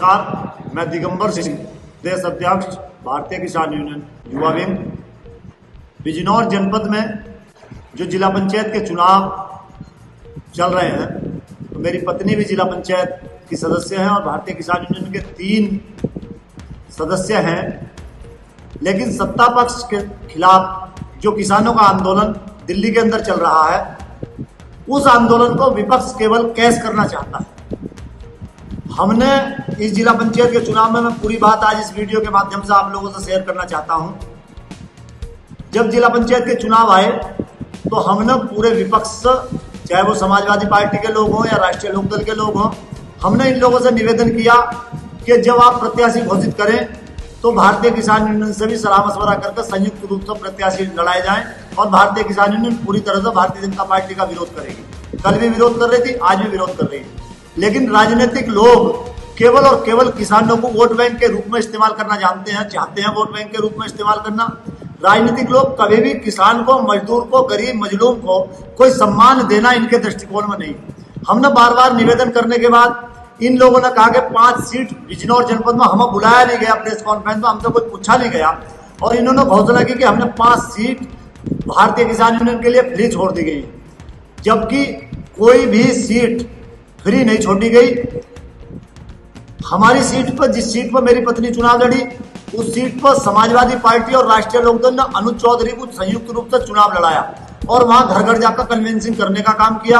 नमस्कार, मैं दिगंबर सिंह, देश अध्यक्ष भारतीय किसान यूनियन युवा विंग। बिजनौर जनपद में जो जिला पंचायत के चुनाव चल रहे हैं, तो मेरी पत्नी भी जिला पंचायत की सदस्य हैं और भारतीय किसान यूनियन के 3 सदस्य हैं। लेकिन सत्ता पक्ष के खिलाफ जो किसानों का आंदोलन दिल्ली के अंदर चल रहा है, उस आंदोलन को विपक्ष केवल कैश करना चाहता है। हमने इस जिला पंचायत के चुनाव में, मैं पूरी बात आज इस वीडियो के माध्यम से आप लोगों से शेयर करना चाहता हूं। जब जिला पंचायत के चुनाव आए तो हमने पूरे विपक्ष से, चाहे वो समाजवादी पार्टी के लोग हों या राष्ट्रीय लोकदल के लोग हों, हमने इन लोगों से निवेदन किया कि जब आप प्रत्याशी घोषित करें तो भारतीय किसान यूनियन से भी सलाह मशवरा करके संयुक्त रूप से प्रत्याशी लड़ाए जाएं। और भारतीय किसान यूनियन पूरी तरह से भारतीय जनता पार्टी का विरोध करेगी। कल भी विरोध कर रही थी, आज भी विरोध कर रही है। लेकिन राजनीतिक लोग केवल और केवल किसानों को वोट बैंक के रूप में इस्तेमाल करना जानते हैं, चाहते हैं वोट बैंक के रूप में इस्तेमाल करना। राजनीतिक लोग कभी भी किसान को, मजदूर को, गरीब मजलूम को कोई सम्मान देना इनके दृष्टिकोण में नहीं। हमने बार बार निवेदन करने के बाद इन लोगों ने कहा कि 5 सीट बिजनौर जनपद में हमें बुलाया नहीं गया, प्रेस कॉन्फ्रेंस में हमसे कोई पूछा नहीं गया, और इन्होंने घोषणा की कि हमने 5 सीट भारतीय किसान यूनियन के लिए फ्री छोड़ दी गई, जबकि कोई भी सीट फ्री नहीं छोड़ी गई। हमारी सीट पर, जिस सीट पर मेरी पत्नी चुनाव लड़ी, उस सीट पर समाजवादी पार्टी और राष्ट्रीय लोकदल ने अनुज चौधरी को संयुक्त रूप से चुनाव लड़ाया और वहां घर घर जाकर कन्विंसिंग करने का काम किया।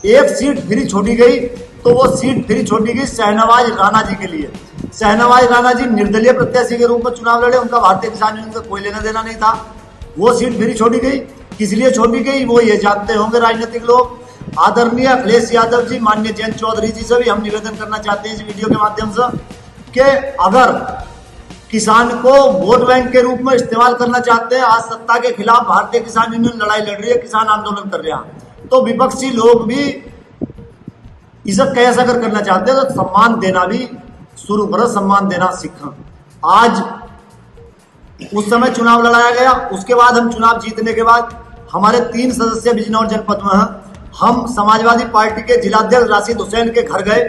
एक सीट फ्री छोड़ी गई, तो वो सीट फ्री छोड़ी गई शहनवाज राणा जी के लिए। शहनवाज राणा जी निर्दलीय प्रत्याशी के रूप में चुनाव लड़े, उनका भारतीय किसान यूनियन से कोई लेना देना नहीं था। वो सीट फ्री छोड़ी गई, किस लिए छोड़ी गई वो ये जानते होंगे राजनीतिक लोग। आदरणीय अखिलेश यादव जी, माननीय जयंत चौधरी जी से भी हम निवेदन करना चाहते हैं इस वीडियो के माध्यम से कि अगर किसान को वोट बैंक के रूप में इस्तेमाल करना चाहते हैं, आज सत्ता के खिलाफ भारतीय किसान यूनियन लड़ाई लड़ रही है, किसान आंदोलन कर रहा है, तो विपक्षी लोग भी इसे कैसे अगर करना चाहते हैं तो सम्मान देना भी शुरू करो, सम्मान देना सीखें। आज उस समय चुनाव लड़ाया गया, उसके बाद हम चुनाव जीतने के बाद हमारे 3 सदस्य बिजनौर जनपद में हैं। हम समाजवादी पार्टी के जिलाध्यक्ष राशिद हुसैन के घर गए,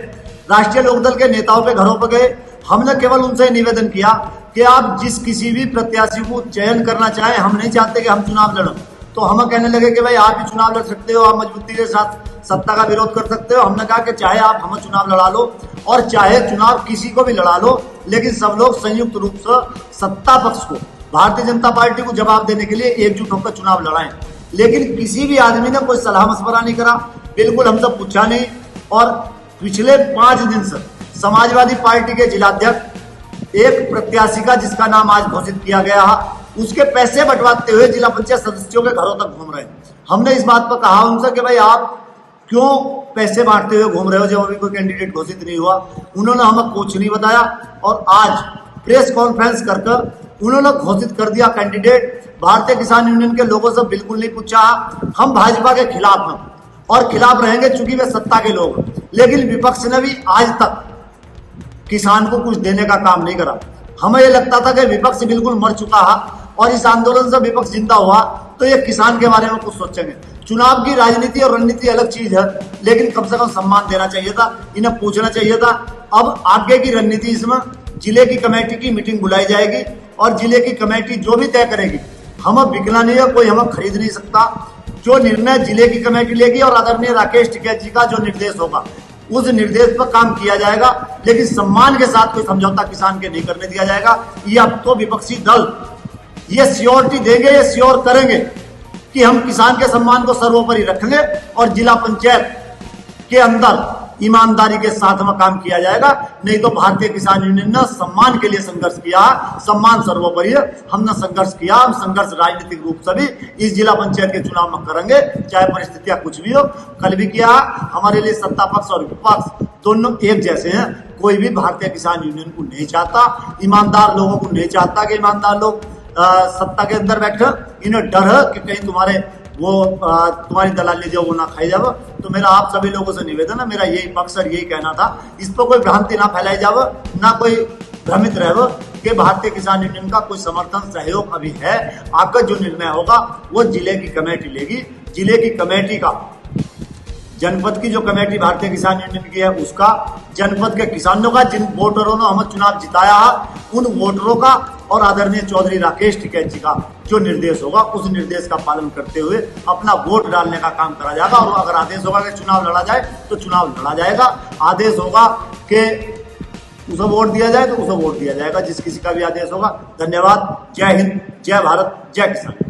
राष्ट्रीय लोकदल के नेताओं के घरों पर गए। हमने केवल उनसे निवेदन किया कि आप जिस किसी भी प्रत्याशी को चयन करना चाहें, हम नहीं चाहते कि हम चुनाव लड़ें। तो हमें कहने लगे कि भाई आप भी चुनाव लड़ सकते हो, आप मजबूती के साथ सत्ता का विरोध कर सकते हो। हमने कहा कि चाहे आप हमें चुनाव लड़ा लो और चाहे चुनाव किसी को भी लड़ा लो, लेकिन सब लोग संयुक्त रूप से सत्ता पक्ष को, भारतीय जनता पार्टी को जवाब देने के लिए एकजुट होकर चुनाव लड़ाएं। लेकिन किसी भी आदमी ने कोई सलाह मशवरा नहीं करा, बिल्कुल हमसे पूछा नहीं। और पिछले 5 दिन से समाजवादी पार्टी के जिलाध्यक्ष एक प्रत्याशी का, जिसका नाम आज घोषित किया गया है, उसके पैसे बंटवाते हुए जिला पंचायत सदस्यों के घरों तक घूम रहे हैं। हमने इस बात पर कहा उनसे कि भाई आप क्यों पैसे बांटते हुए घूम रहे हो जब अभी कोई कैंडिडेट घोषित नहीं हुआ। उन्होंने हमें कुछ नहीं बताया और आज प्रेस कॉन्फ्रेंस करके उन्होंने घोषित कर दिया कैंडिडेट। भारतीय किसान यूनियन के लोगों से बिल्कुल नहीं पूछा। हम भाजपा के खिलाफ हैं और खिलाफ रहेंगे चूंकि वे सत्ता के लोग हैं, लेकिन विपक्ष ने भी आज तक किसान को कुछ देने का काम नहीं करा। हमें यह लगता था कि विपक्ष बिल्कुल मर चुका है और इस आंदोलन से विपक्ष जिंदा हुआ तो ये किसान के बारे में कुछ सोचेंगे। चुनाव की राजनीति और रणनीति अलग चीज है, लेकिन कम से कम सम्मान देना चाहिए था, इन्हें पूछना चाहिए था। अब आगे की रणनीति, इसमें जिले की कमेटी की मीटिंग बुलाई जाएगी और जिले की कमेटी जो भी तय करेगी, हमें बिकना नहीं है, कोई हमें खरीद नहीं सकता। जो निर्णय जिले की कमेटी लेगी और आदरणीय राकेश टिकैत जी का जो निर्देश होगा, उस निर्देश पर काम किया जाएगा, लेकिन सम्मान के साथ कोई समझौता किसान के नहीं करने दिया जाएगा। ये अब तो विपक्षी दल ये श्योरिटी देंगे, ये श्योर करेंगे कि हम किसान के सम्मान को सर्वोपरि रखेंगे और जिला पंचायत के अंदर ईमानदारी के साथ में काम किया जाएगा। नहीं तो भारतीय किसान यूनियन ने सम्मान के लिए संघर्ष किया, सम्मान सर्वोपरि है। हमने संघर्ष किया, हम संघर्ष राजनीतिक रूप से भी इस जिला पंचायत के चुनाव में करेंगे, चाहे परिस्थितियां कुछ भी हो। कल भी किया, हमारे लिए सत्ता पक्ष और विपक्ष दोनों एक जैसे हैं। कोई भी भारतीय किसान यूनियन को नहीं चाहता, ईमानदार लोगों को नहीं चाहता कि ईमानदार लोग सत्ता के अंदर बैठे। इन्हें डर है कि कहीं तुम्हारी दलाली जो वो ना खाई जावे। तो मेरा आप सभी लोगों से निवेदन है, मेरा यही पक्ष और यही कहना था। इस पर कोई भ्रांति ना फैलाई जावे, ना कोई भ्रमित रहे कि भारतीय किसान यूनियन का कोई समर्थन सहयोग अभी है। आपका जो निर्णय होगा वो जिले की कमेटी लेगी। जिले की कमेटी का जनपद की जो कमेटी भारतीय किसान यूनियन की है उसका, जनपद के किसानों का, जिन वोटरों ने हमें चुनाव जिताया है उन वोटरों का, और आदरणीय चौधरी राकेश टिकैत जी का जो निर्देश होगा उस निर्देश का पालन करते हुए अपना वोट डालने का काम करा जाएगा। और अगर आदेश होगा कि चुनाव लड़ा जाए तो चुनाव लड़ा जाएगा, आदेश होगा कि उसे वोट दिया जाए तो उसे वोट दिया जाएगा, जिस किसी का भी आदेश होगा। धन्यवाद। जय हिंद, जय भारत, जय किसान।